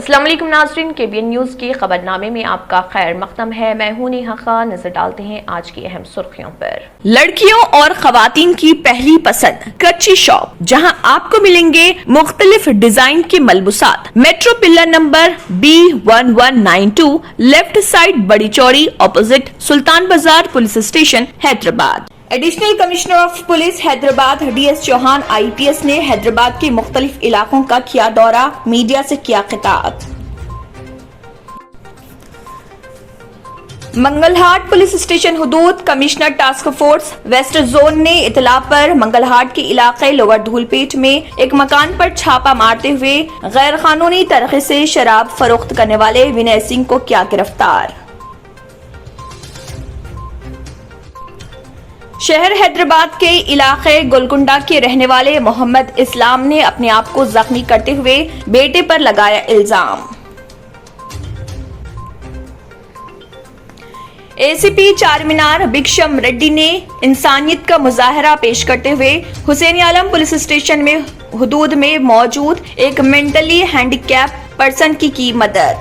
अस्सलाम वालेकुम नाज़रीन, KBN न्यूज़ के खबरनामे में आपका खैर मक़दम है। मैं हूं नेहा खान। नजर डालते हैं आज की अहम सुर्खियों पर। लड़कियों और खवातीन की पहली पसंद कच्ची शॉप, जहां आपको मिलेंगे मुख्तलिफ डिजाइन के मलबूसात। Metro pillar number B1192, left side Badi Chowdi, opposite Sultan Bazar police station, Hyderabad. Additional commissioner of police Hyderabad DS Chauhan IPS ने हैदराबाद के मुख्तलिफ इलाकों का किया दौरा, मीडिया से किया खिताब। मंगलहाट पुलिस स्टेशन हुदूद commissioner task force west zone ने इतला पर मंगलहाट के इलाके लोअर धूलपेट में एक मकान पर छापा मारते हुए गैर कानूनी तरीके से शराब फरोख्त करने वाले विनय सिंह को किया गिरफ्तार। शहर हैदराबाद के इलाके गोलकुंडा के रहने वाले मोहम्मद इस्लाम ने अपने आप को जख्मी करते हुए बेटे पर लगाया इल्जाम। ACP चारमीनार भिक्षम रेड्डी ने इंसानियत का मुजाहरा पेश करते हुए हुसैन आलम पुलिस स्टेशन में हुदूद में मौजूद एक मेंटली हैंडीकैप पर्सन की मदद।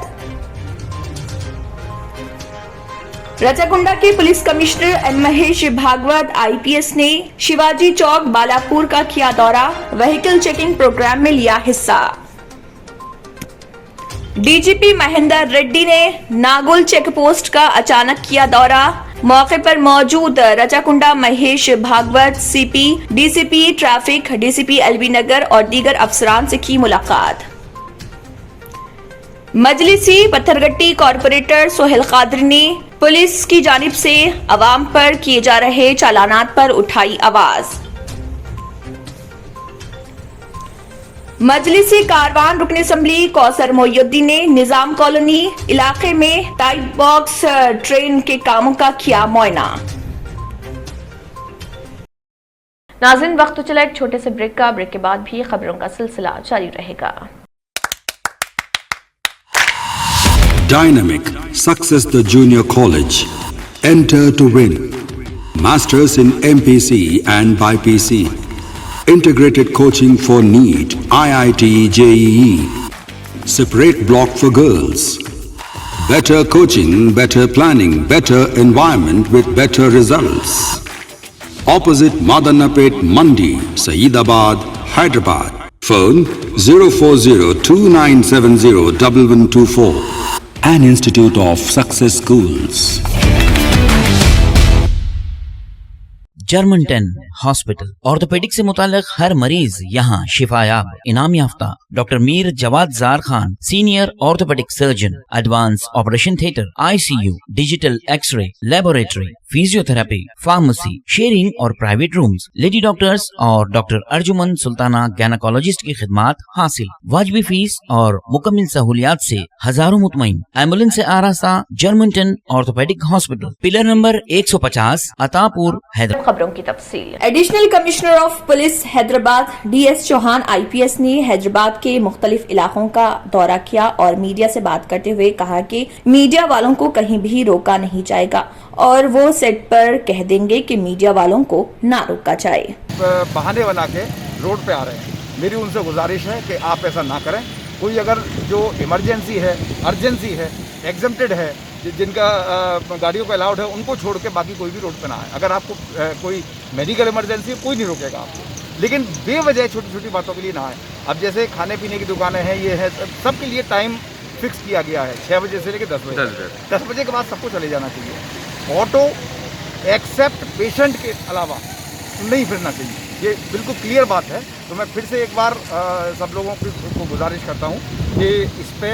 रजाकुंडा के police commissioner N Mahesh Bhagwat IPS ने शिवाजी चौक बालापुर का किया दौरा, व्हीकल चेकिंग प्रोग्राम में लिया हिस्सा। DGP महेंद्र रेड्डी ने नागोल चेक पोस्ट का अचानक किया दौरा, मौके पर मौजूद Rachakonda Mahesh Bhagwat CP DCP traffic DCP LB Nagar और दीगर अफसरान से की मुलाकात। मजलिसी पत्थरगट्टी कॉरपोरेटर सोहेल कादरी ने पुलिस की जानिब से अवाम पर किए जा रहे चालानात पर उठाई आवाज। मजलिसी कारवान रुकन असम्बली कौसर मोइनुद्दीन ने निजाम कॉलोनी इलाके में टाइप बॉक्स ट्रेन के कामों का किया मुआयना। नाज़रीन, वक्त तो चला एक छोटे से ब्रेक का। ब्रेक के बाद भी खबरों का सिलसिला जारी रहेगा। Dynamic Success the Junior College. Enter to win. Masters in MPC and BPC. Integrated coaching for NEET, IIT, JEE. Separate block for girls. Better coaching, better planning, better environment with better results. Opposite Madanapet Mandi, Saeedabad, Hyderabad. Phone 04029701124. An Institute of Success Schools. German 10 hospital orthopaedic से मुताल्लिक हर मरीज यहाँ शिफायाब। इनाम याफ्ता doctor Mir Jawad Zar Khan, senior orthopaedic surgeon, advance operation theatre, ICU, digital x-ray, laboratory, physiotherapy, pharmacy, sharing और private rooms, lady doctors और डॉक्टर अर्जुमन सुल्ताना गायनेकोलॉजिस्ट की खिदमात हासिल। वाजिबी फीस और मुकम्मल सहूलियात से हजारों मुतमईन। एम्बुलेंस से आरास्ता German 10 orthopaedic hospital, pillar number 150, Attapur, Hyderabad. खबरों की तफसील। Additional commissioner of police Hyderabad DS Chauhan IPS ने हैदराबाद के मुख्तलिफ इलाकों का दौरा किया और मीडिया से बात करते हुए कहा कि मीडिया वालों को कहीं भी रोका नहीं जाएगा और वो सेट पर कह देंगे कि मीडिया वालों को ना रोका जाए। बहाने बना के रोड पे आ रहे हैं। मेरी उनसे गुजारिश है कि आप ऐसा ना करें। कोई अगर जो इमरजेंसी है, अर्जेंसी है, एग्जम्प्टेड है, जिनका गाड़ियों का अलाउड है, उनको छोड़ के बाकी कोई भी रोड पे ना आए। अगर आपको कोई मेडिकल इमरजेंसी है, कोई नहीं रोकेगा आपको, लेकिन बेवजह छोटी छोटी बातों के लिए ना आए। अब जैसे खाने पीने की दुकानें हैं, ये है, सबके लिए टाइम फिक्स किया गया है 6 बजे से लेकर 10 बजे। 10 बजे के बाद सबको चले जाना चाहिए। ऑटो एक्सेप्ट पेशेंट के अलावा नहीं फिरना चाहिए, ये बिल्कुल क्लियर बात है। तो मैं फिर से एक बार सब लोगों को गुजारिश करता हूँ कि इस पर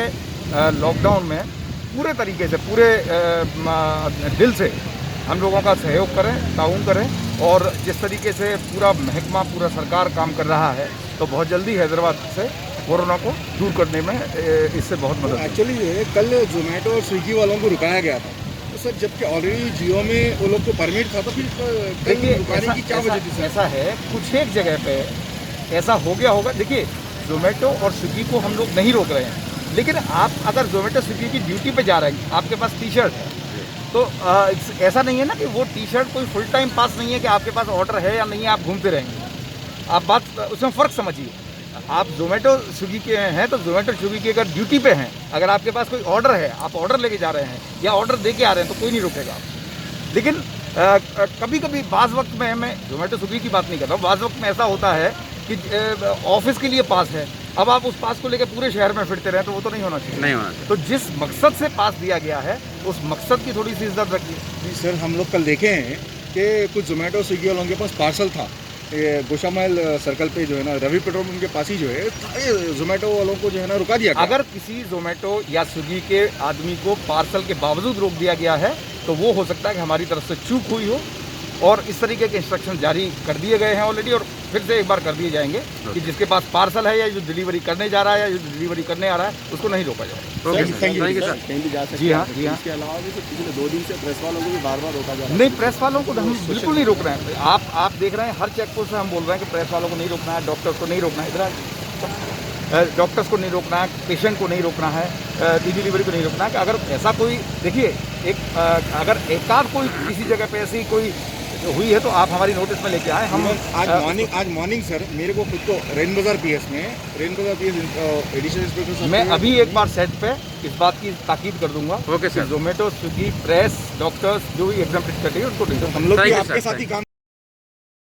लॉकडाउन में पूरे तरीके से, पूरे दिल से हम लोगों का सहयोग करें, ताउन करें, और जिस तरीके से पूरा महकमा, पूरा सरकार काम कर रहा है, तो बहुत जल्दी हैदराबाद से कोरोना को दूर करने में इससे बहुत मदद। एक्चुअली कल जोमेटो और स्विगी वालों को रुकाया गया था, तो सर जबकि ऑलरेडी जियो में वो लोग को परमिट था, तो फिर देखिए रुकाने की क्या वजह थी? ऐसा है, कुछ एक जगह पे ऐसा हो गया होगा। देखिए, जोमेटो और स्विगी को हम लोग नहीं रोक रहे हैं, लेकिन आप अगर जोमेटो स्विगी की ड्यूटी पे जा रहे हैं, आपके पास टी-शर्ट है, तो ऐसा नहीं है ना कि वो टी-शर्ट कोई फुल टाइम पास नहीं है कि आपके पास ऑर्डर है या नहीं, आप घूमते रहेंगे। आप बात उसमें फ़र्क समझिए। आप जोमेटो स्विगी के हैं तो जोमेटो स्विगी की अगर ड्यूटी पे हैं, अगर आपके पास कोई ऑर्डर है, आप ऑर्डर लेके जा रहे हैं या ऑर्डर दे के आ रहे हैं तो कोई नहीं रोकेगा। लेकिन कभी कभी बाज़ वक्त में, मैं जोमेटो स्विगी की बात नहीं कर रहा हूँ, बाज़ वक्त में ऐसा होता है कि ऑफिस के लिए पास है, अब आप उस पास को लेकर पूरे शहर में फिरते रहे तो वो तो नहीं होना चाहिए। नहीं होना चाहिए। तो जिस मकसद से पास दिया गया है उस मकसद की थोड़ी सी इज्जत रखिए। जी सर, हम लोग कल देखे हैं कि कुछ जोमेटो स्विगी वालों के पास पार्सल था, ये गोशामाइल सर्कल पे जो है ना, रवि पेट्रोल पंप के पास ही जो है जोमेटो वालों को जो है ना रुका दिया गया। अगर किसी जोमेटो या स्विगी के आदमी को पार्सल के बावजूद रोक दिया गया है तो वो हो सकता है कि हमारी तरफ से चूक हुई हो, और इस तरीके के इंस्ट्रक्शन जारी कर दिए गए हैं ऑलरेडी, और फिर से एक बार कर दिए जाएंगे कि जिसके पास पार्सल है या जो डिलीवरी करने जा रहा है या जो डिलीवरी करने आ रहा है उसको नहीं रोका जाएगा। Thank you sir. कहीं भी जा सकते जी हाँ, हैं। जी हाँ। इसके अलावा भी तो पिछले 2 दिन से प्रेस वालों को भी बार बार रोका जा रहा है। नहीं, प्रेस वालों को हम बिल्कुल नहीं रोक रहे हैं। आप देख रहे हैं हर चेक पोस्ट से हम बोल रहे हैं कि प्रेस वालों को नहीं रोकना है, डॉक्टर्स को नहीं रोकना है, इधर डॉक्टर्स को नहीं रोकना है, पेशेंट को नहीं रोकना है, डिलीवरी को नहीं रोकना है। कि अगर ऐसा कोई, देखिए, अगर एकाध कोई किसी जगह पे ऐसी कोई हुई है तो आप हमारी नोटिस में लेके आए। हम आज मॉर्निंग सर मेरे को खुद को रेन बाजार पीएस एडिशनल इंस्पेक्टर मैं अभी एक बार सेट पे इस बात की ताकीद कर दूंगा। Okay sir. Zomato, Swiggy, press, doctors जो भी एग्जाम्प्टेड कर रही है उनको हम लोग भी Thank you, आपके sir. साथ ही काम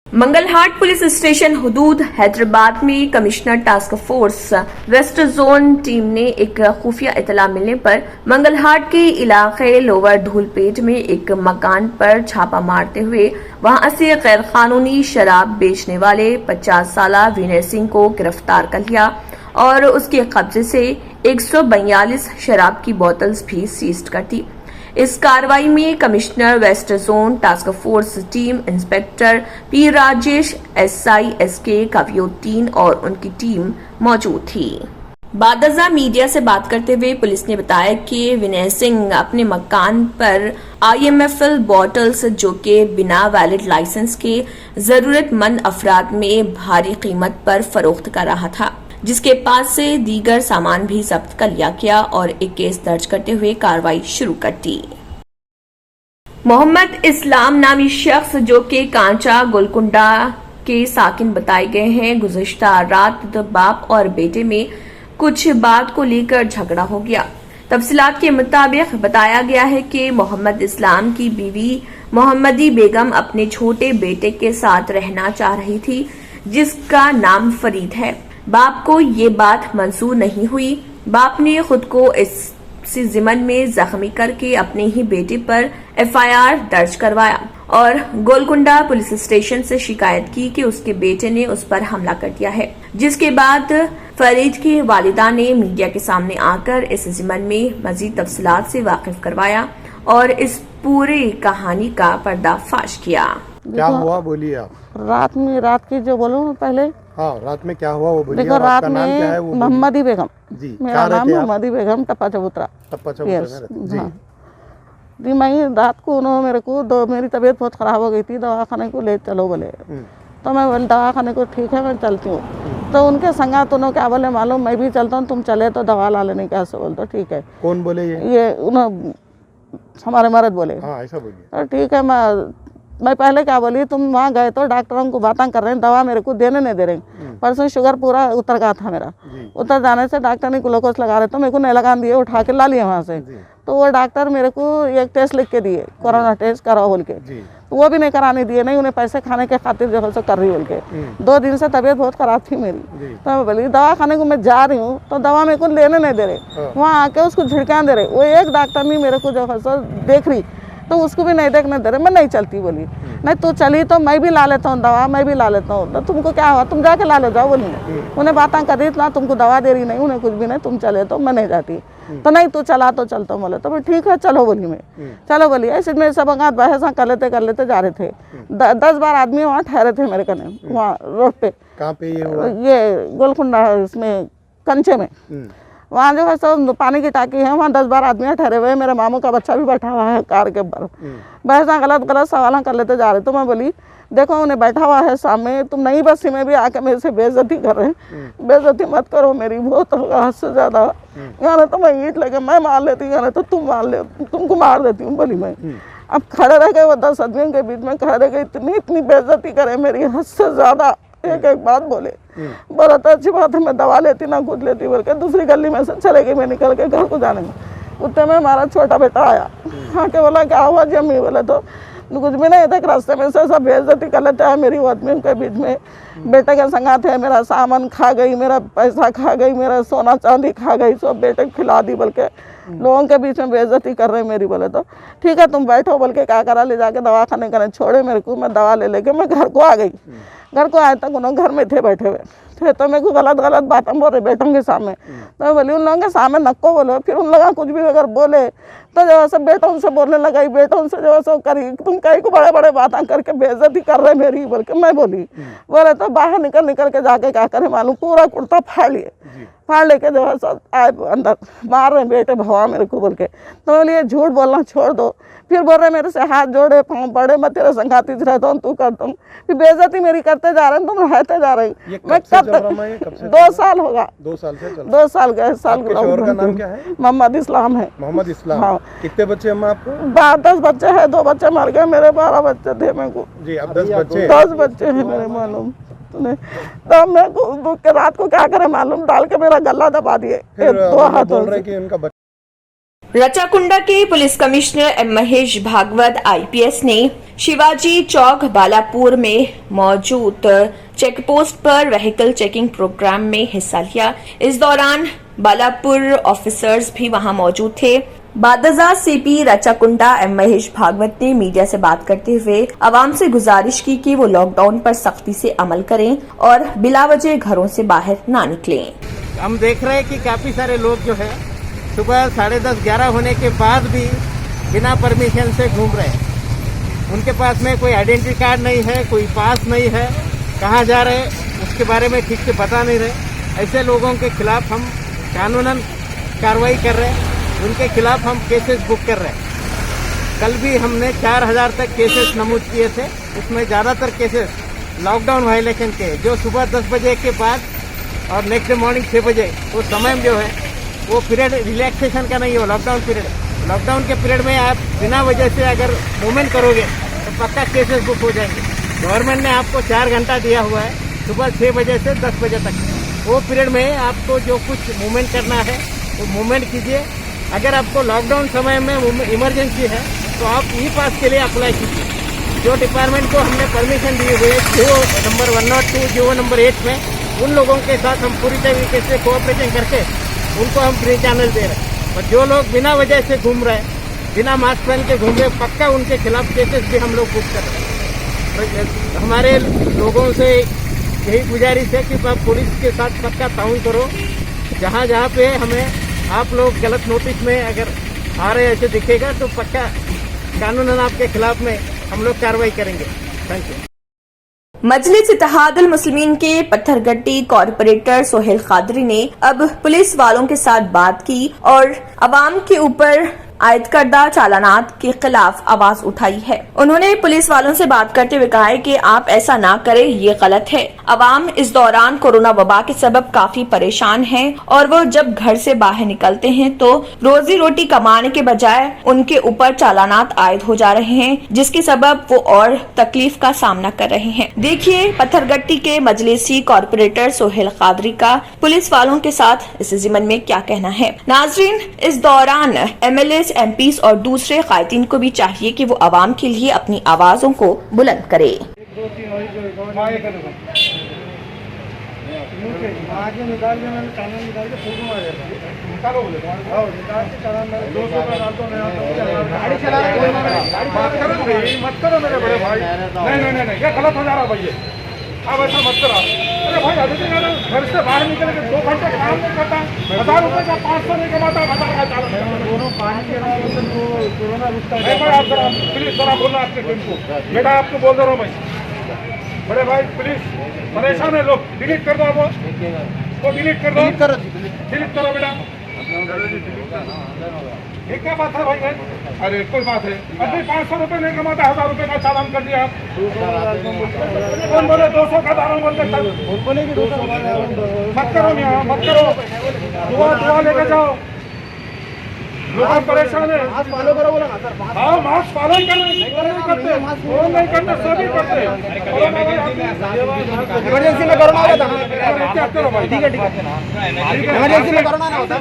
मंगलहाट पुलिस स्टेशन हुदूद हैदराबाद में commissioner task force west zone team ने एक खुफिया इतला मिलने पर मंगलहाट के इलाके लोअर धूलपेट में एक मकान पर छापा मारते हुए वहां से गैर कानूनी शराब बेचने वाले 50 साला विनय सिंह को गिरफ्तार कर लिया और उसके कब्जे से 142 शराब की बोतल्स भी सीज कर दी। इस कार्रवाई में commissioner west zone task force team inspector P Rajesh, SI SK कवियोतीन और उनकी टीम मौजूद थी। बादजा मीडिया से बात करते हुए पुलिस ने बताया कि विनय सिंह अपने मकान पर IMFL बॉटल्स जो कि बिना वैलिड लाइसेंस के जरूरतमंद अफराद में भारी कीमत पर फरोख्त कर रहा था, जिसके पास से दीगर सामान भी जब्त कर लिया गया और एक केस दर्ज करते हुए कार्रवाई शुरू कर दी। मोहम्मद इस्लाम नामी शख्स जो कि कांचा गोलकुंडा के साकिन बताए गए हैं, गुज़िश्ता रात बाप और बेटे में कुछ बात को लेकर झगड़ा हो गया। तफसीलात के मुताबिक बताया गया है कि मोहम्मद इस्लाम की बीवी मोहम्मदी बेगम अपने छोटे बेटे के साथ रहना चाह रही थी जिसका नाम फरीद है। बाप को ये बात मंजूर नहीं हुई। बाप ने खुद को इसी जिमन में जख्मी करके अपने ही बेटे पर FIR दर्ज करवाया और गोलकुंडा पुलिस स्टेशन से शिकायत की कि उसके बेटे ने उस पर हमला कर दिया है, जिसके बाद फरीद की वालिदा ने मीडिया के सामने आकर इस जिमन में मजीद तफसीलात से वाकिफ करवाया और इस पूरी कहानी का पर्दाफाश किया। क्या हुआ बोलिए आप। रात की जो बोलूं पहले। हाँ, रात में क्या हुआ वो बोलिए। देखो, रात में मोहम्मदी बेगम, जी, मेरा नाम मोहम्मदी बेगम, टप्पा चबूतरा। जी। हाँ जी, मैं रात को उन्होंने मेरे को मेरी तबीयत बहुत ख़राब हो गई थी, दवाखाने को ले चलो बोले। तो मैं बोले दवाखाने को, ठीक है मैं चलती हूँ। तो उनके संगात उन्होंने क्या बोले मालूम, मैं भी चलता हूँ, तुम चले तो दवा ला लेने कैसे बोल। तो ठीक है। कौन बोले ये उन्होंने हमारे मर्द बोले। हाँ, ऐसा बोलिए। तो ठीक है, मैं पहले क्या बोली, तुम वहाँ गए तो डॉक्टरों को बातें कर रहे हैं, दवा मेरे को देने नहीं दे रहे। परसों शुगर पूरा उतर गया था मेरा। उतर जाने से डॉक्टर ने ग्लूकोज लगा रहे तो मेरे को नहीं लगा दिए, उठा के ला लिए वहाँ से। तो वो डॉक्टर मेरे को एक टेस्ट लिख के दिए, कोरोना टेस्ट कराओ बोल के। तो वो भी नहीं कराने दिए, नहीं उन्हें पैसे खाने के खातिर जो है सो कर रही बोल के। 2 दिन से तबीयत बहुत खराब थी मेरी। तो मैं बोली दवा खाने को मैं जा रही हूँ तो दवा मेरे को लेने नहीं दे रहे, वहाँ आके उसको झिड़कान दे रहे। वो एक डॉक्टर ने मेरे को जो है सो देख रही तो उसको भी नहीं देखने दे रहे। मैं नहीं चलती बोली, नहीं तू चली तो मैं भी ला लेता हूँ दवा, मैं भी ला लेता हूँ। तो तुमको क्या हुआ, तुम जाके ला ले जाओ बोली। उन्हें बातें कर रही ना, तुमको दवा दे रही नहीं, उन्हें कुछ भी नहीं, तुम चले तो मैं नहीं जाती। तो नहीं तू चला तो चलता हूँ बोले। तो मैं ठीक है चलो बोली, मैं चलो बोली। ऐसे में सब अंगात बहस कर लेते जा रहे थे। 10-12 आदमी वहाँ ठहरे थे मेरे कने, वहाँ रोड पे। कहाँ पे ये गोलकुंडा इसमें कंचे में, वहाँ जो है सब पानी की टाकी है, वहाँ 10-12 आदमी ठहरे हुए। मेरे मामू का बच्चा भी बैठा हुआ है कार के ऊपर। बहस गलत सवाल कर लेते जा रहे। तो मैं बोली देखो उन्हें बैठा हुआ है सामने, तुम नई बस्ती में भी आके मेरे से बेइज्जती कर रहे हैं, बेइज्जती मत करो मेरी, बहुत हद से ज़्यादा। यानी तो मैं ईंट लेके मैं मार लेती हूँ, यानी तो तुम मार ले, तुमको मार देती हूँ बोली मैं। अब खड़े रह गए वो 10 आदमियों के बीच में, खड़े रह गए, इतनी बेइज्जती करे मेरी, हद से ज़्यादा। एक बात बोले बोला तो अच्छी बात है, मैं दवा लेती ना खुद लेती बोल के दूसरी गली में से चले गई मैं निकल के घर को जाने में। उतने में हमारा छोटा बेटा आया, हाँ के बोला क्या हुआ जी अम्मी? बोले तो कुछ भी नहीं, तक रास्ते में से सब बेइज्जती कर लेते हैं मेरी आदमियों के बीच में। बेटे के संगात है, मेरा सामान खा गई, मेरा पैसा खा गई, मेरा सोना चांदी खा गई, सब बेटे को खिला दी बोल के लोगों के बीच में बेइज्जती कर रहे मेरी। बोले तो ठीक है तुम बैठो बोल के क्या करा, ले जाके दवा खाने करने छोड़े मेरे को। मैं दवा ले लेके मैं घर को आ गई। घर को आए तक उन्होंने घर में थे बैठे हुए थे, तो मेरे को गलत बात हम बोल रहे बेटों के सामने। तो मैं बोली उन लोगों के सामने नको बोलो। फिर उन लोगों कुछ भी अगर बोले तो जो है बेटों से बोलने लगा, बेटों से जो है करी तुम कहीं को बड़े बड़े बातें करके बेइज्जती कर रहे मेरी बोल के मैं बोली। बोले तो बाहर निकल के जाके क्या करे मालूम, पूरा कुर्ता फाड़ लिए, फाड़ लेके जो है सब आए अंदर मार रहे बेटे भवा मेरे को बोल के। तो बोलिए झूठ बोलना छोड़ दो। फिर बोल रहे मेरे से हाथ जोड़े पाँव पड़े, मैं तेरे संगाती रहता हूँ तू करता हूँ। फिर बेइज्जती मेरी करते जा रहे हैं, तुम रहते जा रहे हैं। मैं कब तक 2 साल होगा, 2 साल से चल 2 साल गए साल। आपके शौहर का नाम क्या है? मोहम्मद इस्लाम है। मोहम्मद इस्लाम। हाँ। कितने बच्चे अम्मा आपको? 10 बच्चे हैं, 2 बच्चे मर गए, मेरे 12 बच्चे थे मेरे को जी। अब 10 बच्चे? 10 बच्चे हैं मेरे मालूम। तो मैं दुख के रात को क्या करे मालूम, डाल के मेरा गला दबा दिए 2 हाथों से। कि उनका रचाकुंडा के police commissioner M Mahesh Bhagwat IPS ने शिवाजी चौक बालापुर में मौजूद चेक पोस्ट पर व्हीकल चेकिंग प्रोग्राम में हिस्सा लिया। इस दौरान बालापुर ऑफिसर्स भी वहां मौजूद थे। बादजा सीपी रचाकुंडा एम महेश भागवत ने मीडिया से बात करते हुए आवाम से गुजारिश की कि वो लॉकडाउन पर सख्ती से अमल करें और बिलावजह घरों से बाहर ना निकलें। हम देख रहे हैं कि काफी सारे लोग जो है सुबह 10:30-11 होने के बाद भी बिना परमिशन से घूम रहे हैं। उनके पास में कोई आइडेंटिटी कार्ड नहीं है, कोई पास नहीं है, कहाँ जा रहे हैं उसके बारे में ठीक से बता नहीं रहे। ऐसे लोगों के खिलाफ हम कानूनन कार्रवाई कर रहे हैं, उनके खिलाफ हम केसेस बुक कर रहे हैं। कल भी हमने 4000 तक केसेस नमूद किए थे, उसमें ज़्यादातर केसेस लॉकडाउन वायलेशन के, जो सुबह 10 बजे के बाद और नेक्स्ट डे मॉर्निंग 6 बजे वो समय जो है वो पीरियड रिलैक्सेशन का नहीं हो, लॉकडाउन पीरियड। लॉकडाउन के पीरियड में आप बिना वजह से अगर मूवमेंट करोगे तो पक्का केसेस बुक हो जाएंगे। गवर्नमेंट ने आपको 4 घंटा दिया हुआ है, सुबह 6 बजे से 10 बजे तक। वो पीरियड में आपको जो कुछ मूवमेंट करना है वो मूवमेंट कीजिए। अगर आपको लॉकडाउन समय में इमरजेंसी है तो आप ई पास के लिए अप्लाई कीजिए। जो डिपार्टमेंट को हमने परमिशन दी हुई है जियो नंबर 102 जियो नंबर 8 में, उन लोगों के साथ हम पूरी तरीके से कोऑपरेशन करके उनको हम फ्री चैनल दे रहे हैं। और जो लोग बिना वजह से घूम रहे हैं, बिना मास्क पहन के घूम रहे, पक्का उनके खिलाफ केसेस भी हम लोग बुक कर रहे हैं। तो हमारे लोगों से यही गुजारिश है कि आप पुलिस के साथ पक्का ताउन करो। जहाँ जहाँ पे हमें आप लोग गलत नोटिस में अगर आ रहे ऐसे दिखेगा तो पक्का कानूनन आपके खिलाफ में हम लोग कार्रवाई करेंगे। Thank you. मजलिस इत्तेहादुल मुस्लिमीन के पत्थरगट्टी कॉरपोरेटर सोहेल कादरी ने अब पुलिस वालों के साथ बात की और अवाम के ऊपर आयद करदा चालानात के खिलाफ आवाज उठाई है। उन्होंने पुलिस वालों से बात करते हुए कहा है कि आप ऐसा ना करें, ये गलत है। अवाम इस दौरान कोरोना वबा के सबब काफी परेशान है और वो जब घर से बाहर निकलते हैं तो रोजी रोटी कमाने के बजाय उनके ऊपर चालानात आयद हो जा रहे हैं, जिसके सबब वो और तकलीफ का सामना कर रहे हैं। देखिए पत्थरगट्टी के मजलिसी कॉरपोरेटर सोहेल कादरी का पुलिस वालों के साथ इस जिमन में क्या कहना है। नाजरीन, इस दौरान MLA MPs और दूसरे कायदीन को भी चाहिए कि वो आवाम के लिए अपनी आवाजों को बुलंद करे। मत करो मेरे बड़े भाई, नहीं ये गलत हो जा रहा भैया, अब ऐसा मत करो। अरे भाई घर से बाहर निकल के 2 घंटे काम नहीं करता, 1000 रुपए का 500 नहीं कमाता, दोनों पानी के कोरोना रुकता है। प्लीज जरा बोलना आपके टीम को, बेटा आपको बोल दे रहा हूँ मैं, बड़े भाई प्लीज, परेशान है लोग, डिलीट कर दो वो डिलीट कर दो, डिलीट करो बेटा। ये क्या बात है भाई? अरे कोई बात है, अभी 500 रुपए नहीं कमाता, 1000 रुपए का चालान कर दिया आप। कौन बोले 200 का दाम बोलते? मत करो यहाँ, मत करो, दुआ लेकर जाओ। लोग परेशान है, मास्क फॉलो करो बोला ना सर। हाँ मास्क पालन करते, नहीं करते, सभी करते। इमरजेंसी में कोरोना होगा था, ठीक है इमरजेंसी में कोरोना ना होता।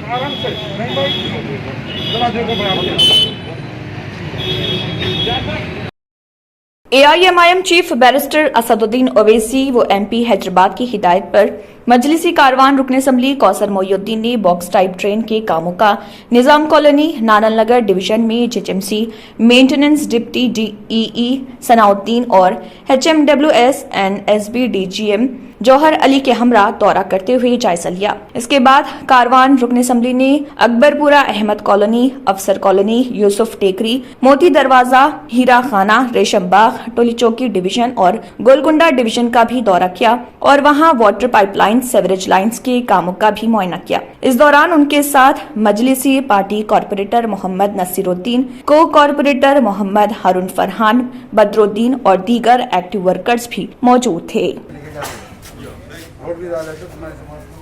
AIMIM chief barrister Asaduddin Owaisi व MP हैदराबाद की हिदायत पर मजलिसी कारवान रुकन असम्बली कौसर मोइनुद्दीन ने बॉक्स टाइप ट्रेन के कामों का निजाम कॉलोनी नानलनगर डिवीजन में HMC मेंटेनेंस डिप्टी DEE सनाउद्दीन और HMWS एंड SB DGM जौहर अली के हमरा दौरा करते हुए जायजा लिया। इसके बाद कारवान रुकन असम्बली ने अकबरपुरा अहमद कॉलोनी, अफसर कॉलोनी, यूसुफ टेकरी, मोती दरवाजा, हीरा खाना, रेशम बाग, टोली चौकी डिवीजन और गोलकुंडा डिवीजन का भी दौरा किया और वहां वाटर पाइपलाइन, सेवरेज लाइन्स के कामों का भी मुआयना किया। इस दौरान उनके साथ मजलिसी पार्टी कॉरपोरेटर मोहम्मद नसीरुद्दीन, को कॉरपोरेटर मोहम्मद हारून फरहान, बदरुद्दीन और दीगर एक्टिव वर्कर्स भी मौजूद थे। रोड भी डाला तो तुम्हारे समाज को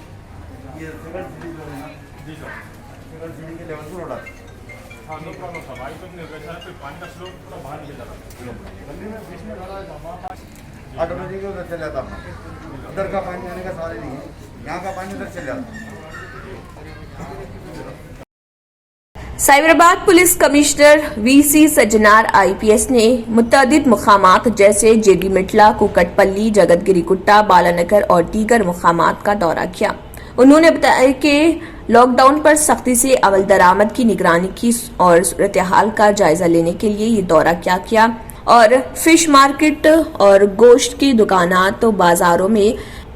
ये सेकंड सीढ़ी जो है ना, जी सर, सेकंड सीढ़ी के लेवल पर उड़ा। हाँ नो प्रॉब्लम सर, भाई तो नहीं होगा सर, पानी का स्लोप थोड़ा बाहर निकल जाता है। गली में बीच में डाला है, ऑटोमेटिक उधर चल जाता है। उधर का पानी आने का सवाल नहीं है, यहाँ का पानी उधर चल जाता है। Cyberabad police commissioner VC Sajjanar IPS ने मुतअद्दिद मुकामात जैसे JD मिटला, कुकटपल्ली, जगतगिरी गुट्टा, बालानगर और दीगर मुकामात का दौरा किया। उन्होंने बताया कि लॉकडाउन पर सख्ती से अमल दरामद की निगरानी की और सूरत हाल का जायजा लेने के लिए ये दौरा किया और फिश मार्केट और गोश्त की दुकानात तो बाजारों में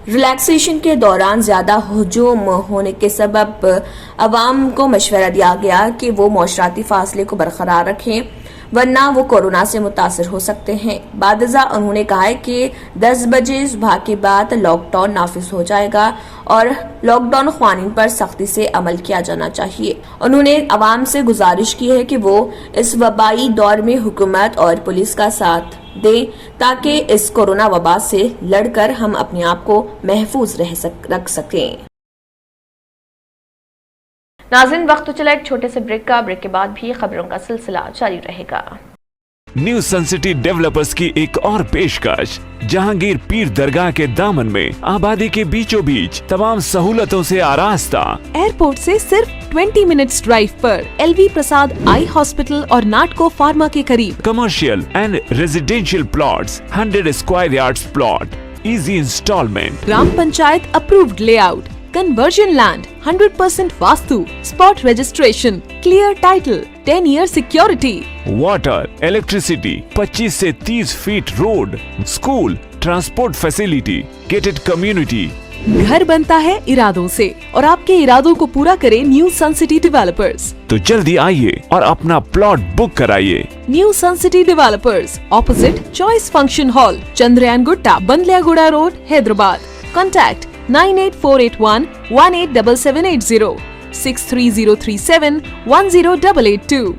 रिलैक्सेशन के दौरान ज्यादा हुजूम होने के सबब अवाम को मशवरा दिया गया कि वो मौशराती फासले को बरकरार रखें वरना वो कोरोना से मुतासर हो सकते हैं। बादजा उन्होंने कहा है कि 10 बजे सुबह के बाद लॉकडाउन नाफिज हो जाएगा और लॉकडाउन क़वानीन पर सख्ती से अमल किया जाना चाहिए। उन्होंने अवाम से गुजारिश की है कि वो इस वबाई दौर में हुकूमत और पुलिस का साथ दें ताकि इस कोरोना वबा से लड़कर हम अपने आप को महफूज रख सकें। नाज़रीन, वक्त तो चला एक छोटे से ब्रेक का। ब्रेक के बाद भी खबरों का सिलसिला जारी रहेगा। न्यू सन सिटी डेवलपर्स की एक और पेशकश, जहांगीर पीर दरगाह के दामन में आबादी के बीचों बीच तमाम सहूलतों से आरास्ता, एयरपोर्ट से सिर्फ 20 मिनट्स ड्राइव पर LV प्रसाद आई हॉस्पिटल और नाटको फार्मा के करीब। Commercial and residential plots, 100 square yards plot, easy instalment, gram panchayat approved layout, conversion land, 100% vastu, spot registration, clear title, 10 year security, water, electricity, 25 से 30 feet road, school, transport facility, gated community. घर बनता है इरादों से और आपके इरादों को पूरा करे न्यू सन सिटी डेवलपर्स। तो जल्दी आइए और अपना प्लॉट बुक कराइए। New Sun City Developers, opposite choice function hall, Chandrayangutta, Bandlaguda road, Hyderabad. Contact 98481 187780 63037 10882।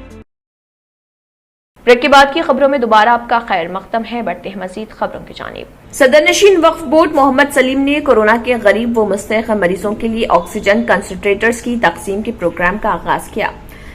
Break के बाद की खबरों में दोबारा आपका खैर मकदम है। बढ़ते हैं मजीद खबरों की जानिब। सदर नशीन वक्फ बोर्ड मोहम्मद सलीम ने कोरोना के गरीब व मुस्तहक मरीजों के लिए ऑक्सीजन कंसंट्रेटर्स की तकसीम के प्रोग्राम का आगाज किया।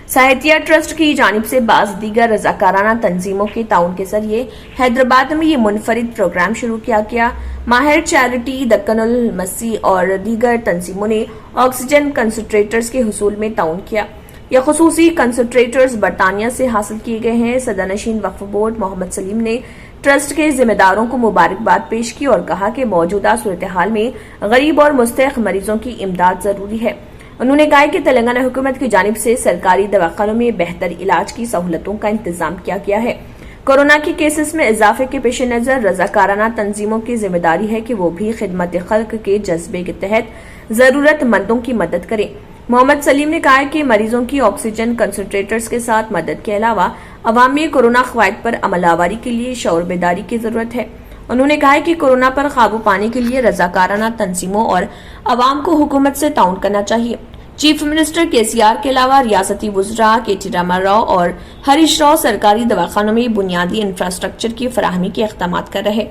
साहित्या ट्रस्ट की जानिब से बाज दीगर रजाकाराना तंजीमों के ताउन के जरिए हैदराबाद में ये मुनफरिद प्रोग्राम शुरू किया गया। माहिर चैरिटी, दक्कनुल मसी और दीगर तंजीमों ने ऑक्सीजन कंसंट्रेटर्स के हुसूल में ताउन किया। यह खुसूसी कंसंट्रेटर्स बरतानिया से हासिल किए गए हैं। सदरनशीन वक्फ बोर्ड मोहम्मद सलीम ने ट्रस्ट के जिम्मेदारों को मुबारकबाद पेश की और कहा कि मौजूदा सूरत हाल में गरीब और मुस्तहक मरीजों की इमदाद जरूरी है। उन्होंने कहा कि तेलंगाना हुकूमत की जानिब से सरकारी दवाखानों में बेहतर इलाज की सहूलतों का इंतजाम किया गया है। कोरोना के केसेस में इजाफे के पेश नजर रजाकाराना तंजीमों की जिम्मेदारी है कि वो भी खिदमत खल्क के जज्बे के तहत जरूरतमंदों की मदद करें। मोहम्मद सलीम ने कहा कि मरीजों की ऑक्सीजन कंसंट्रेटर्स के साथ मदद के अलावा अवाम में कोरोना क़वाइद पर अमलावरी के लिए शऊर बेदारी की जरूरत है। उन्होंने कहा कि कोरोना पर काबू पाने के लिए रजाकाराना तंजीमों और अवाम को हुकूमत से ताउन करना चाहिए। चीफ मिनिस्टर KCR के अलावा रियासती वुज़रा KT रामाराव और हरीश राव सरकारी दवाखानों में बुनियादी इंफ्रास्ट्रक्चर की फराहमी के इक़दाम कर रहे।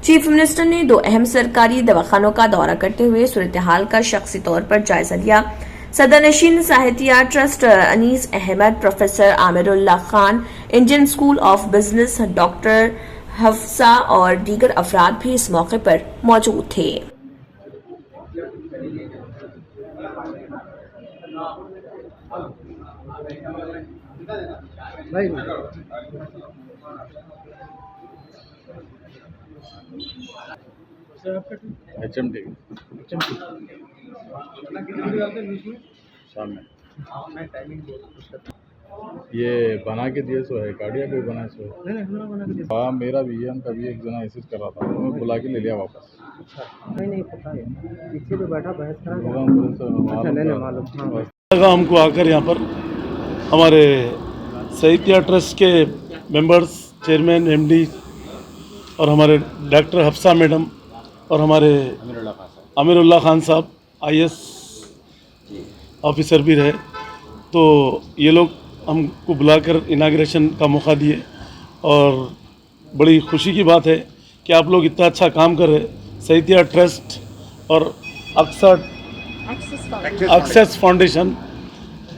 चीफ मिनिस्टर ने 2 अहम सरकारी दवाखानों का दौरा करते हुए सूरत हाल का शख्सी तौर पर जायजा लिया। सदरनशीन Sahitya trust Anees Ahmed, professor Amirullah Khan, Indian School of Business, doctor Hafsa और दीगर अफराद भी इस मौके पर मौजूद थे। शाम में ये बना के दिए सो है गाड़िया कोई बना सो है। हाँ मेरा भी है, हम कभी एक जना ऐसे कर रहा था, मैं बुला के ले लिया वापस। नहीं पता है, पीछे भी बैठा बहस करा। लगा हमको आकर यहाँ पर हमारे साहित्य ट्रस्ट के मेंबर्स, चेयरमैन, एमडी और हमारे डॉक्टर हफ्सा मैडम और हमारे अमीरुल्लाह खान साहब IAS ऑफिसर भी रहे, तो ये लोग हमको बुलाकर इनाग्रेशन का मौका दिए और बड़ी खुशी की बात है कि आप लोग इतना अच्छा काम कर रहे हैं। साहित्य ट्रस्ट और एक्सेस फाउंडेशन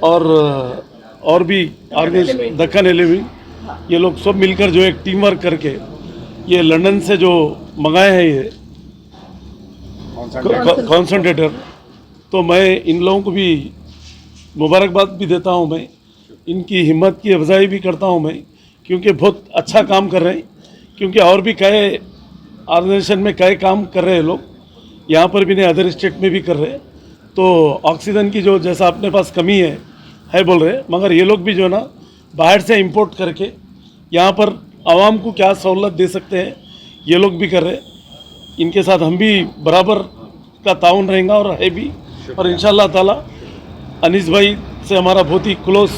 और भी ऑर्गेनाइजेशन दक्कन 11, ये लोग सब मिलकर जो एक टीम वर्क करके ये लंदन से जो मंगाए हैं ये कॉन्सेंट्रेटर, तो मैं इन लोगों को भी मुबारकबाद भी देता हूं। मैं इनकी हिम्मत की अफजाई भी करता हूं मैं, क्योंकि बहुत अच्छा काम कर रहे हैं। क्योंकि और भी कई ऑर्गेनाइजेशन में कई काम कर रहे हैं लोग, यहाँ पर भी नहीं, अदर स्टेट में भी कर रहे हैं। तो ऑक्सीजन की जो जैसा अपने पास कमी है बोल रहे हैं, मगर ये लोग भी जो है ना बाहर से इंपोर्ट करके यहाँ पर आवाम को क्या सहूलत दे सकते हैं ये लोग भी कर रहे हैं। इनके साथ हम भी बराबर का ताउन रहेगा और है भी, और इंशाअल्लाह ताला अनीस भाई से हमारा बहुत ही क्लोज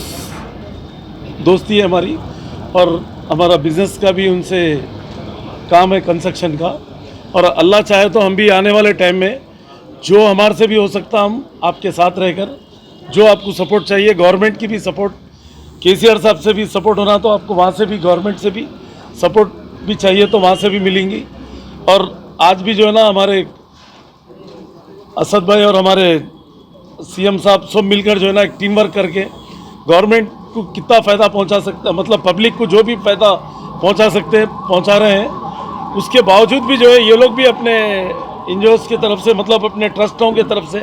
दोस्ती है हमारी, और हमारा बिज़नेस का भी उनसे काम है कंस्ट्रक्शन का। और अल्लाह चाहे तो हम भी आने वाले टाइम में जो हमारे से भी हो सकता हम आपके साथ रहकर, जो आपको सपोर्ट चाहिए, गवर्नमेंट की भी सपोर्ट, केसीआर साहब से भी सपोर्ट होना तो आपको वहाँ से भी, गवर्नमेंट से भी सपोर्ट भी चाहिए तो वहाँ से भी मिलेंगी। और आज भी जो है ना हमारे असद भाई और हमारे CM साहब सब मिलकर जो है ना एक टीम वर्क करके गवर्नमेंट को कितना फ़ायदा पहुंचा सकते हैं, मतलब पब्लिक को जो भी फ़ायदा पहुंचा सकते हैं पहुंचा रहे हैं। उसके बावजूद भी जो है ये लोग भी अपने एनजीओज़ की तरफ से, मतलब अपने ट्रस्टों की तरफ से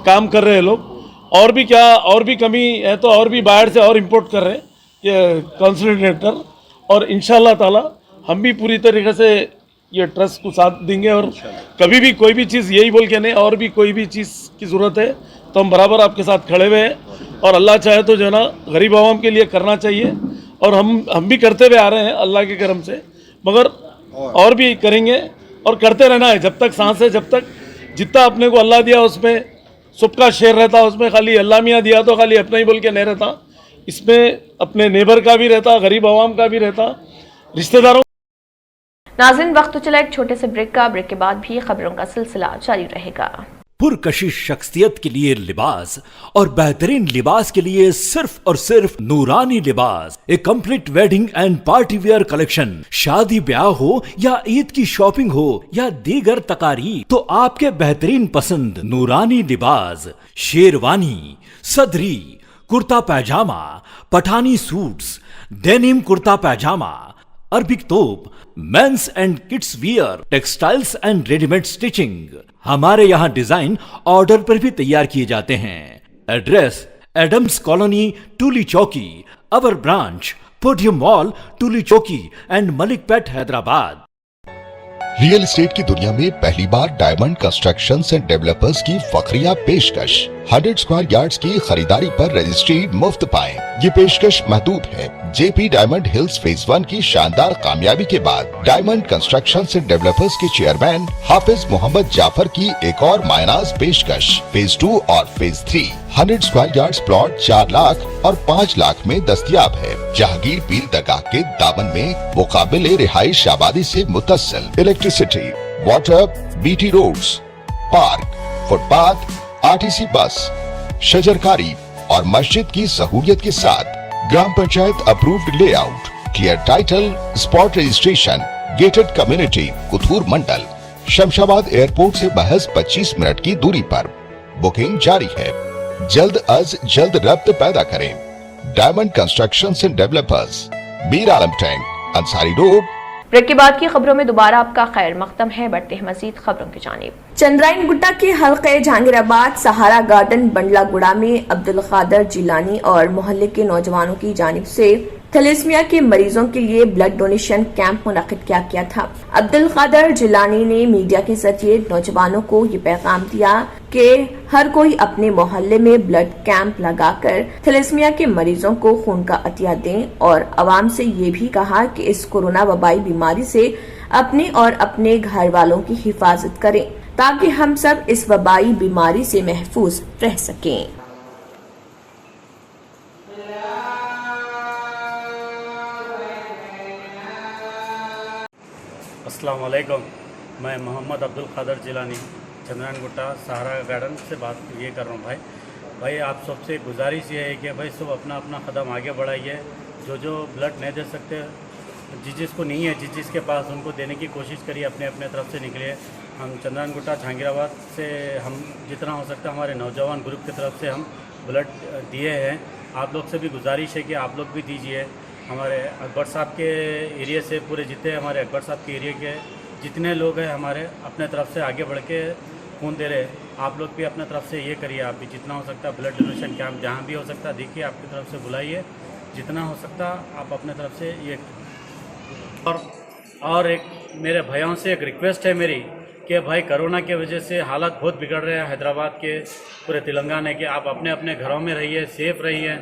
काम कर रहे हैं लोग। और भी क्या, और भी कमी है तो और भी बाहर से और इम्पोर्ट कर रहे हैं ये कंसंट्रेटर, और इंशाल्लाह ताला हम भी पूरी तरीके से ये ट्रस्ट को साथ देंगे। और कभी भी कोई भी चीज़ यही बोल के नहीं, और भी कोई भी चीज़ की ज़रूरत है तो हम बराबर आपके साथ खड़े हुए हैं। और अल्लाह चाहे तो जो है ना गरीब आवाम के लिए करना चाहिए, और हम भी करते हुए आ रहे हैं अल्लाह के करम से, मगर और भी करेंगे और करते रहना है जब तक सांस है, जब तक जितना अपने को अल्लाह दिया उसमें सबका शेयर रहता, उसमें खाली अल्लाह मियाँ दिया तो खाली अपना ही बोल के नहीं रहता, इसमें अपने नेबर का भी रहता, गरीब आवाम का भी रहता, रिश्तेदारों। नाज़रीन, वक्त तो चला एक छोटे से ब्रेक का। ब्रेक के बाद भी खबरों का सिलसिला जारी रहेगा। पुरकशिश शख्सियत के लिए लिबास और बेहतरीन लिबास के लिए सिर्फ और सिर्फ Noorani Libas, a complete wedding and party wear collection. शादी ब्याह हो या ईद की शॉपिंग हो या दीगर तकारीब, तो आपके बेहतरीन पसंद नूरानी लिबास, शेरवानी, सदरी, kurta pyjama, Pathani suits, denim kurta pyjama, Arabic thobe, men's and kids wear, textiles and readymade stitching. हमारे यहाँ डिजाइन ऑर्डर पर भी तैयार किए जाते हैं। एड्रेस एडम्स कॉलोनी, टूली चौकी, अवर ब्रांच पोडियम मॉल, टूली चौकी एंड मलिकपेट, हैदराबाद। रियल एस्टेट की दुनिया में पहली बार डायमंड कंस्ट्रक्शंस एंड डेवलपर्स की फखरिया पेशकश। 100 स्क्वायर यार्ड्स की खरीदारी पर रजिस्ट्री मुफ्त पाएं। ये पेशकश महदूद है। जेपी डायमंड हिल्स फेज 1 की शानदार कामयाबी के बाद डायमंड कंस्ट्रक्शंस एंड डेवलपर्स के चेयरमैन हाफिज मोहम्मद जाफर की एक और मायनाज पेशकश। फेज 2 और phase 3 100 square yards plot 4 lakh और 5 लाख में दस्तयाब है। जहांगीर पीर दरगाह के दामन में मुकाबिल रिहाइश आबादी से मुतस्सिल electricity, water, BT roads, park, footpath, RTC bus, शजरकारी और मस्जिद की सहूलियत के साथ gram panchayat approved layout, clear title, spot registration, gated community, Kothur mandal, Shamshabad airport से महज 25 मिनट की दूरी पर। बुकिंग जारी है। जल्द अज जल्द रब्त पैदा करें। Diamond constructions and developers, Mir Alam tank, Ansari road, break के बाद की खबरों में दोबारा आपका खैर मकदम है। बढ़ते हैं मजीद खबरों की जानिब। चंद्रायन गुट्टा के हल्के जहांगीराबाद सहारा गार्डन बंडला गुड़ा में अब्दुल कादर जिलानी और मोहल्ले के नौजवानों की जानिब से थैलेसीमिया के मरीजों के लिए ब्लड डोनेशन कैंप मुनक्किद किया गया था। अब्दुल कादर जिलानी ने मीडिया के जरिए नौजवानों को ये पैगाम दिया कि हर कोई अपने मोहल्ले में ब्लड कैंप लगाकर थैलेसीमिया के मरीजों को खून का अतिया दें और आवाम से ये भी कहा कि इस कोरोना वबाई बीमारी से अपने और अपने घर वालों की हिफाजत करें ताकि हम सब इस वबाई बीमारी से महफूज रह सकें। अस्सलाम वालेकुम, मैं मोहम्मद अब्दुल कादर जिलानी चंद्रायन गुट्टा सहारा गार्डन से बात ये कर रहा हूँ। भाई आप सबसे गुजारिश ये है कि भाई सब अपना अपना कदम आगे बढ़ाइए। जो ब्लड नहीं दे सकते, जिसको नहीं है, जिसके पास, उनको देने की कोशिश करिए। अपने अपने तरफ से निकलिए। हम चंद्रायन गुट्टा जहांगीराबाद से हम जितना हो सकता हमारे नौजवान ग्रुप की तरफ से हम ब्लड दिए हैं। आप लोग से भी गुजारिश है कि आप लोग भी दीजिए। हमारे अकबर साहब के एरिया से पूरे जितने हमारे अकबर साहब के एरिया के जितने लोग हैं हमारे अपने तरफ से आगे बढ़ के खून दे रहे। आप लोग भी अपने तरफ से ये करिए। आप भी जितना हो सकता ब्लड डोनेशन कैंप जहाँ भी हो सकता देखिए, आपकी तरफ से बुलाइए। जितना हो सकता आप अपने तरफ से ये। और एक मेरे भाइयों से एक रिक्वेस्ट है मेरी कि भाई कोरोना की वजह से हालात बहुत बिगड़ रहे हैं हैदराबाद के, पूरे तेलंगाना के। आप अपने अपने घरों में रहिए, सेफ़ रहिए।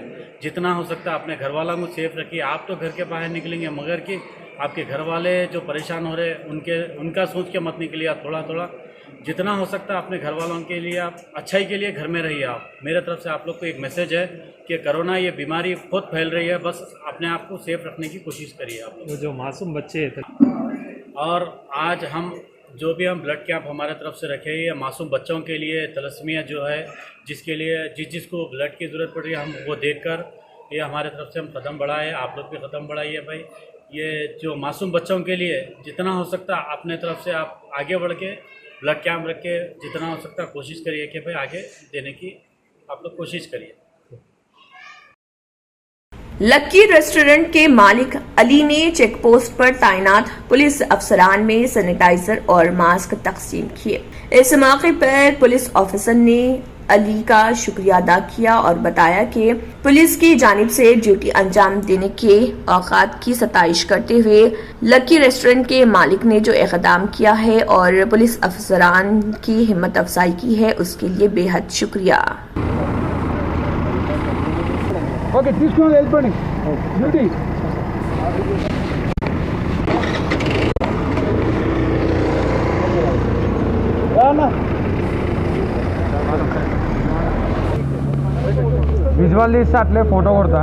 जितना हो सकता अपने घर वालों को सेफ़ रखिए। आप तो घर के बाहर निकलेंगे मगर कि आपके घर वाले जो परेशान हो रहे उनका सोच के मत निकलिए। आप थोड़ा जितना हो सकता अपने घर वालों के लिए आप अच्छाई के लिए घर में रहिए। आप मेरे तरफ से आप लोग को एक मैसेज है कि कोरोना ये बीमारी बहुत फैल रही है, बस अपने आप को सेफ रखने की कोशिश करिए आप लोग। जो मासूम बच्चे हैं और आज हम जो भी हम ब्लड कैंप हमारे तरफ से रखे हैं मासूम बच्चों के लिए, थैलेसीमिया जो है जिसके लिए जिसको ब्लड की ज़रूरत पड़ रही है, हम वो देखकर ये हमारे तरफ से हम कदम बढ़ाए। आप लोग भी कदम बढ़ाइए भाई। ये जो मासूम बच्चों के लिए जितना हो सकता अपने तरफ से आप आगे बढ़ के ब्लड कैंप रख के जितना हो सकता कोशिश करिए कि भाई आगे देने की आप लोग कोशिश करिए। लक्की रेस्टोरेंट के मालिक अली ने चेक पोस्ट पर तैनात पुलिस अफसरान में सैनिटाइजर और मास्क तकसीम किए। इस मौके पर पुलिस ऑफिसर ने अली का शुक्रिया अदा किया और बताया कि पुलिस की जानिब से ड्यूटी अंजाम देने के औकात की सताइश करते हुए लक्की रेस्टोरेंट के मालिक ने जो इक़दाम किया है और पुलिस अफसरान की हिम्मत अफजाई की है उसके लिए बेहद शुक्रिया। ఓకే తీసుకొని వెళ్ళిపోండి డ్యూటీ విజువల్ తీస్తే అట్లే ఫోటో కొడతా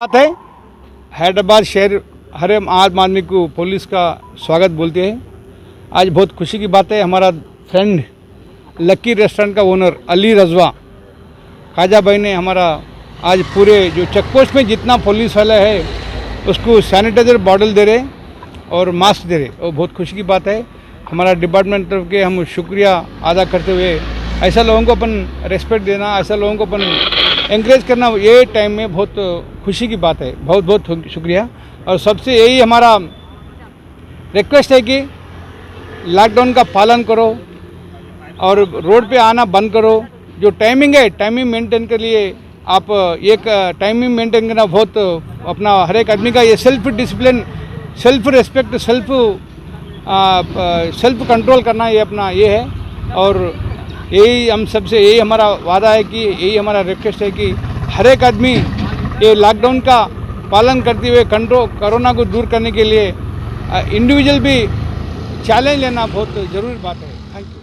बात है। हैदराबाद शहर हर आम आदमी को पुलिस का स्वागत बोलते हैं। आज बहुत खुशी की बात है, हमारा फ्रेंड लक्की रेस्टोरेंट का ओनर अली रजवा खाजा भाई ने हमारा आज पूरे जो चेक पोस्ट में जितना पुलिस वाला है उसको सैनिटाइजर बॉटल दे रहे और मास्क दे रहे, और बहुत खुशी की बात है। हमारा डिपार्टमेंट तरफ के हम शुक्रिया अदा करते हुए ऐसा लोगों को अपन रेस्पेक्ट देना, ऐसा लोगों को अपन एंकरेज करना ये टाइम में बहुत खुशी की बात है। बहुत बहुत शुक्रिया। और सबसे यही हमारा रिक्वेस्ट है कि लॉकडाउन का पालन करो और रोड पे आना बंद करो। जो टाइमिंग है टाइमिंग मेंटेन के लिए आप एक टाइमिंग मेंटेन करना बहुत अपना हर एक आदमी का ये self discipline, self respect, self control करना ये अपना ये है। और यही हम सबसे यही हमारा वादा है कि यही हमारा रिक्वेस्ट है कि हर एक आदमी ये लॉकडाउन का पालन करते हुए कोरोना को दूर करने के लिए इंडिविजुअल भी चैलेंज लेना बहुत ज़रूरी बात है। Thank you.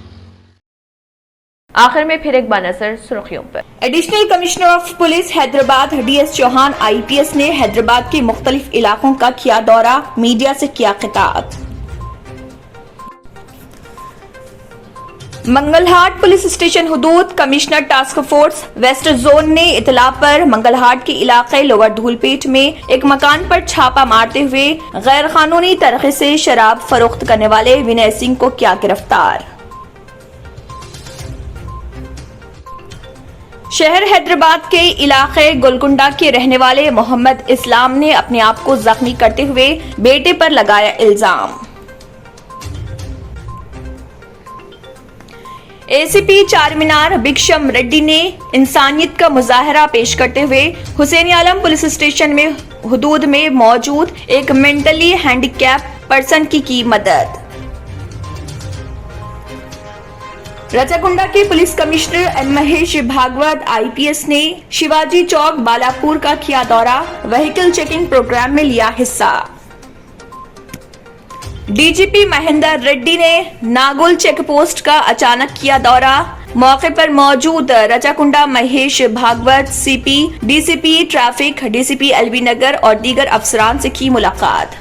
आखिर में फिर एक बार नजर सुर्खियों पर। Additional commissioner of police Hyderabad DS Chauhan IPS ने हैदराबाद के मुख्तलिफ इलाकों का किया दौरा, मीडिया से किया खिताब। मंगलहाट पुलिस स्टेशन हुदूद commissioner task force west zone ने इतला पर मंगलहाट के इलाके लोअर धूलपेट में एक मकान पर छापा मारते हुए गैर कानूनी तरीके से शराब फरोख्त करने वाले विनय सिंह को किया गिरफ्तार। शहर हैदराबाद के इलाके गोलकुंडा के रहने वाले मोहम्मद इस्लाम ने अपने आप को जख्मी करते हुए बेटे पर लगाया इल्जाम। एसीपी चारमीनार भिक्षम रेड्डी ने इंसानियत का मुजाहरा पेश करते हुए हुसैन आलम पुलिस स्टेशन में हुदूद में मौजूद एक मेंटली हैंडीकैप पर्सन की मदद। रचाकुंडा के police commissioner M Mahesh Bhagwat IPS ने शिवाजी चौक बालापुर का किया दौरा, व्हीकल चेकिंग प्रोग्राम में लिया हिस्सा। डीजीपी महेंद्र रेड्डी ने नागोल चेक पोस्ट का अचानक किया दौरा, मौके पर मौजूद Rachakonda Mahesh Bhagwat CP, DCP traffic, DCP LB Nagar और दीगर अफसरान से की मुलाकात।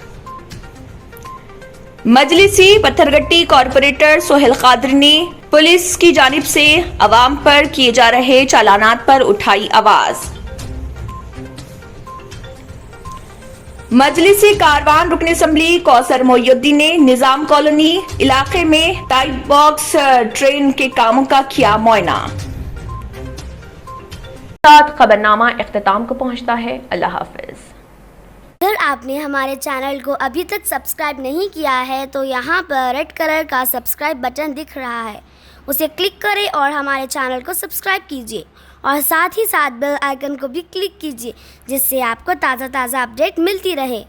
मजलिसी पत्थरगट्टी कॉरपोरेटर सोहेल कादरी ने पुलिस की जानिब से अवाम पर किए जा रहे चालानात पर उठाई आवाज। मजलिसी कारवान रुकन असम्बली कौसर मोहिउद्दीन ने निजाम कॉलोनी इलाके में टाइप बॉक्स ट्रेन के कामों का किया मुआयना। साथ खबरनामा इख्तिताम को पहुंचता है। अल्लाह हाफिज। अगर आपने हमारे चैनल को अभी तक सब्सक्राइब नहीं किया है तो यहाँ पर रेड कलर का सब्सक्राइब बटन दिख रहा है, उसे क्लिक करें और हमारे चैनल को सब्सक्राइब कीजिए और साथ ही साथ बेल आइकन को भी क्लिक कीजिए जिससे आपको ताज़ा अपडेट मिलती रहे।